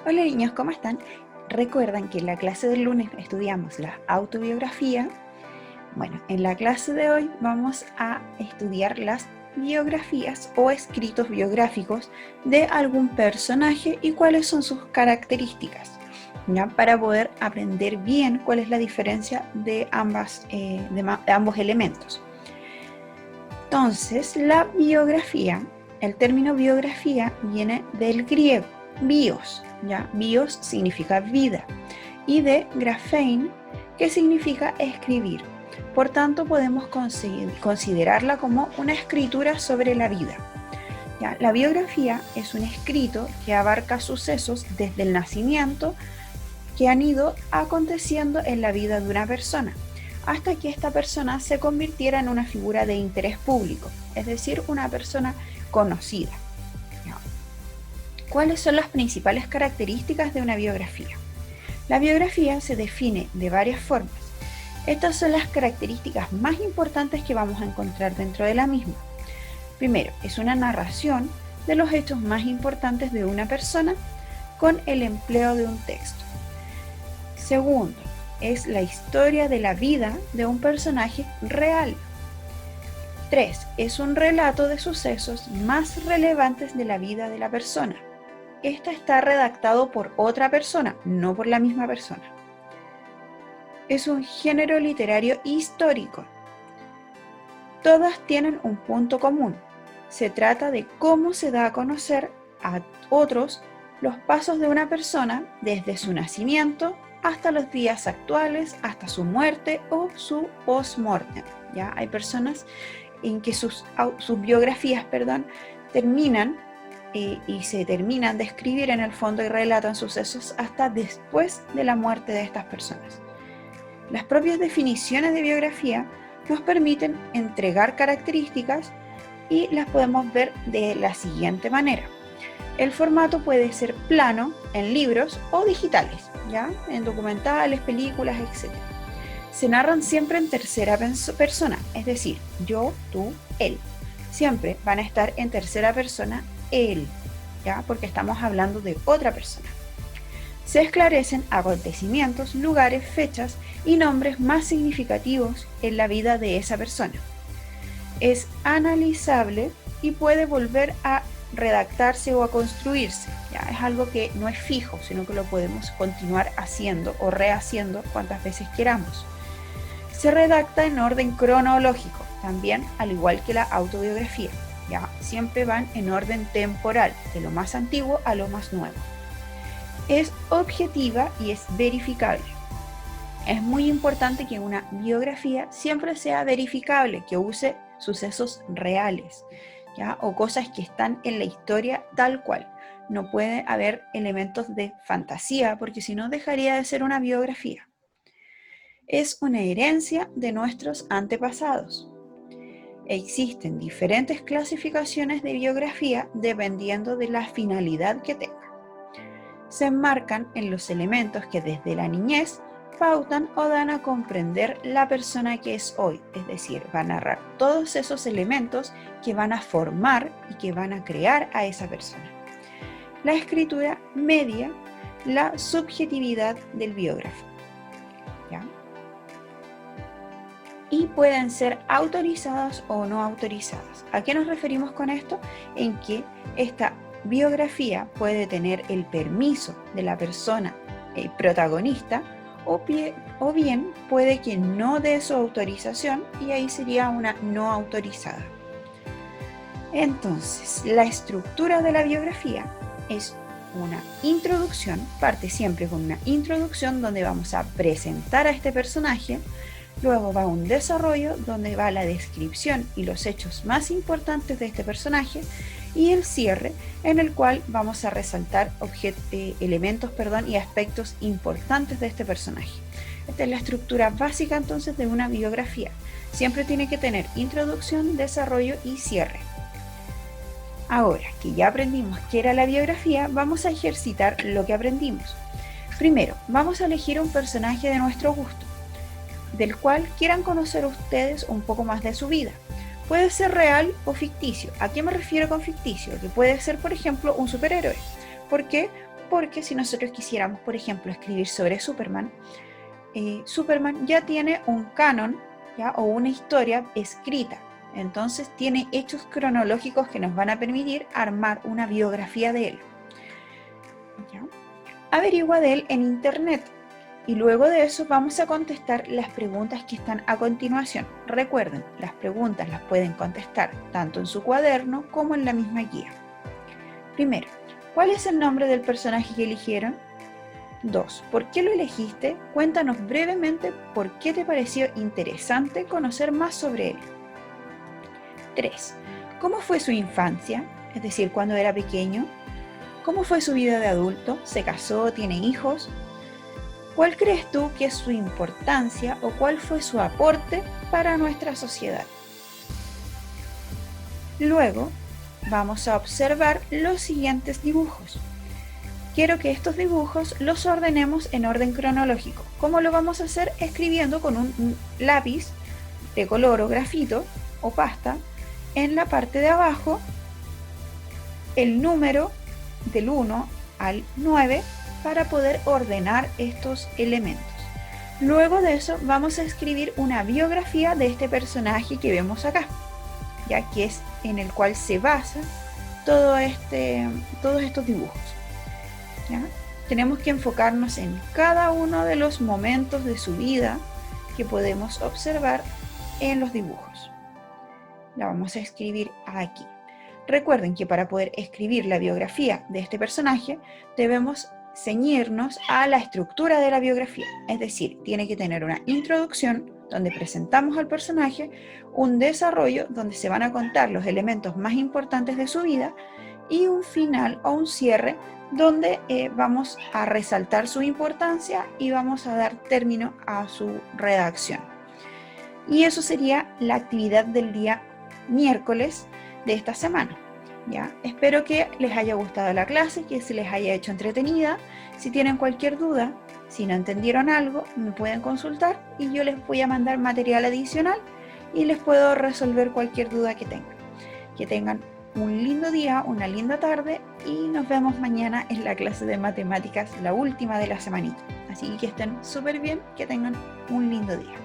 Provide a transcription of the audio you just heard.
Hola niños, ¿cómo están? ¿Recuerdan que en la clase del lunes estudiamos la autobiografía? Bueno, en la clase de hoy vamos a estudiar las biografías o escritos biográficos de algún personaje y cuáles son sus características, ¿ya? Para poder aprender bien cuál es la diferencia de ambos elementos. Entonces, la biografía, el término biografía viene del griego, bios, ¿ya? Bios significa vida, y de graphein, que significa escribir. Por tanto, podemos considerarla como una escritura sobre la vida. ¿Ya? La biografía es un escrito que abarca sucesos desde el nacimiento que han ido aconteciendo en la vida de una persona, hasta que esta persona se convirtiera en una figura de interés público, es decir, una persona conocida. ¿Cuáles son las principales características de una biografía? La biografía se define de varias formas. Estas son las características más importantes que vamos a encontrar dentro de la misma. Primero, es una narración de los hechos más importantes de una persona con el empleo de un texto. Segundo, es la historia de la vida de un personaje real. 3. Es un relato de sucesos más relevantes de la vida de la persona. Esta está redactado por otra persona, no por la misma persona. Es un género literario histórico. Todas tienen un punto común. Se trata de cómo se da a conocer a otros los pasos de una persona desde su nacimiento hasta los días actuales, hasta su muerte o su post-mortem. ¿Ya? Hay personas en que sus biografías terminan y se terminan de escribir en el fondo y relatan sucesos hasta después de la muerte de estas personas. Las propias definiciones de biografía nos permiten entregar características y las podemos ver de la siguiente manera. El formato puede ser plano, en libros o digitales, ¿ya? En documentales, películas, etc. Se narran siempre en tercera persona, es decir, yo, tú, él. Siempre van a estar en tercera persona él, ¿ya? Porque estamos hablando de otra persona. Se esclarecen acontecimientos, lugares, fechas y nombres más significativos en la vida de esa persona. Es analizable y puede volver a redactarse o a construirse. ¿Ya? Es algo que no es fijo, sino que lo podemos continuar haciendo o rehaciendo cuantas veces queramos. Se redacta en orden cronológico, también al igual que la autobiografía. ¿Ya? Siempre van en orden temporal, de lo más antiguo a lo más nuevo. Es objetiva y es verificable. Es muy importante que una biografía siempre sea verificable, que use sucesos reales, ¿ya? O cosas que están en la historia tal cual. No puede haber elementos de fantasía, porque si no dejaría de ser una biografía. Es una herencia de nuestros antepasados. Existen diferentes clasificaciones de biografía dependiendo de la finalidad que tenga. Se enmarcan en los elementos que desde la niñez pautan o dan a comprender la persona que es hoy, es decir, va a narrar todos esos elementos que van a formar y que van a crear a esa persona. La escritura media la subjetividad del biógrafo, ¿ya? Y pueden ser autorizadas o no autorizadas. ¿A qué nos referimos con esto? En que esta biografía puede tener el permiso de la persona protagonista o bien puede que no dé su autorización y ahí sería una no autorizada. Entonces, la estructura de la biografía es una introducción, parte siempre con una introducción donde vamos a presentar a este personaje. Luego va un desarrollo donde va la descripción y los hechos más importantes de este personaje y el cierre en el cual vamos a resaltar elementos y aspectos importantes de este personaje. Esta es la estructura básica entonces de una biografía. Siempre tiene que tener introducción, desarrollo y cierre. Ahora que ya aprendimos qué era la biografía, vamos a ejercitar lo que aprendimos. Primero, vamos a elegir un personaje de nuestro gusto, del cual quieran conocer ustedes un poco más de su vida. Puede ser real o ficticio. ¿A qué me refiero con ficticio? Que puede ser, por ejemplo, un superhéroe. ¿Por qué? porque si nosotros quisiéramos, por ejemplo, escribir sobre Superman, Superman ya tiene un canon, ¿ya? O una historia escrita. Entonces tiene hechos cronológicos que nos van a permitir armar una biografía de él. ¿Ya? Averigua de él en internet y luego de eso vamos a contestar las preguntas que están a continuación. Recuerden, las preguntas las pueden contestar tanto en su cuaderno como en la misma guía. Primero, ¿cuál es el nombre del personaje que eligieron? 2. ¿Por qué lo elegiste? Cuéntanos brevemente por qué te pareció interesante conocer más sobre él. 3. ¿Cómo fue su infancia? Es decir, cuando era pequeño. ¿Cómo fue su vida de adulto? ¿Se casó? ¿Tiene hijos? ¿Cuál crees tú que es su importancia o cuál fue su aporte para nuestra sociedad? Luego, vamos a observar los siguientes dibujos. Quiero que estos dibujos los ordenemos en orden cronológico. ¿Cómo lo vamos a hacer? Escribiendo con un lápiz de color o grafito o pasta en la parte de abajo el número del 1 al 9 para poder ordenar estos elementos. Luego de eso vamos a escribir una biografía de este personaje que vemos acá, ya que es en el cual se basa todos estos dibujos. ¿Ya? Tenemos que enfocarnos en cada uno de los momentos de su vida que podemos observar en los dibujos. La vamos a escribir aquí. Recuerden que para poder escribir la biografía de este personaje debemos ceñirnos a la estructura de la biografía, es decir, tiene que tener una introducción donde presentamos al personaje, un desarrollo donde se van a contar los elementos más importantes de su vida y un final o un cierre donde vamos a resaltar su importancia y vamos a dar término a su redacción. Y eso sería la actividad del día miércoles de esta semana. ¿Ya? Espero que les haya gustado la clase, que se les haya hecho entretenida. Si tienen cualquier duda, si no entendieron algo, me pueden consultar y yo les voy a mandar material adicional y les puedo resolver cualquier duda que tengan. Que tengan un lindo día, una linda tarde y nos vemos mañana en la clase de matemáticas, la última de la semanita. Así que estén súper bien, que tengan un lindo día.